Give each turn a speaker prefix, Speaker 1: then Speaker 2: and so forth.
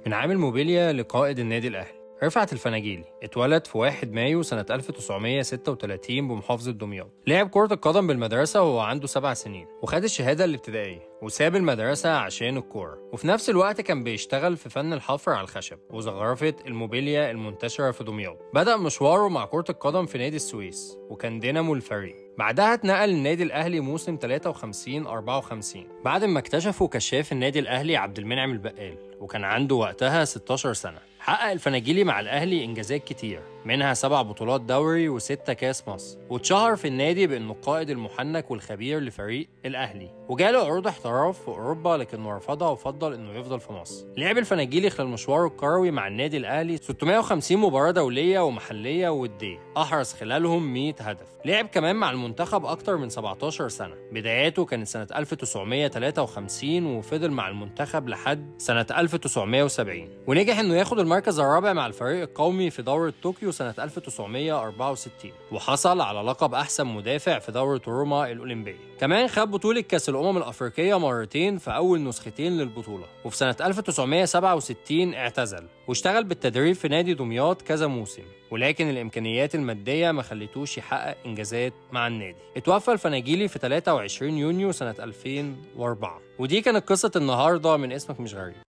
Speaker 1: من عامل موبيليا لقائد النادي الأهلي. رفعت الفناجيلي اتولد في 1 مايو سنة 1936 بمحافظة دمياط. لعب كرة القدم بالمدرسة وهو عنده 7 سنين، وخد الشهادة الابتدائية وساب المدرسة عشان الكورة. وفي نفس الوقت كان بيشتغل في فن الحفر على الخشب وزخرفة الموبيليا المنتشرة في دمياط. بدأ مشواره مع كرة القدم في نادي السويس وكان دينامو الفريق. بعدها اتنقل للنادي الأهلي موسم 53-54 بعد ما اكتشفوا كشاف النادي الأهلي عبد المنعم البقال، وكان عنده وقتها 16 سنة. حقق الفناجيلي مع الأهلي إنجازات كتير، منها 7 بطولات دوري و6 كاس مصر، واتشهر في النادي بأنه القائد المحنك والخبير لفريق الأهلي. وجاله عروض احتراف في أوروبا لكنه رفضها وفضل إنه يفضل في مصر. لعب الفناجيلي خلال مشواره الكروي مع النادي الأهلي 650 مباراة دولية ومحلية وودية، أحرز خلالهم 100 هدف. لعب كمان مع المنتخب أكتر من 17 سنة. بداياته كانت سنة 1953 وفضل مع المنتخب لحد سنة 1970، ونجح إنه ياخد المركز الرابع مع الفريق القومي في دورة طوكيو سنة 1964، وحصل على لقب أحسن مدافع في دورة روما الأولمبية. كمان خد بطولة كأس الأمم الأفريقية مرتين في أول نسختين للبطولة. وفي سنة 1967 اعتزل واشتغل بالتدريب في نادي دمياط كذا موسم، ولكن الإمكانيات المادية ما خليتوش يحقق إنجازات مع النادي. اتوفى الفناجيلي في 23 يونيو سنة 2004. ودي كانت قصة النهاردة من اسمك مش غريب.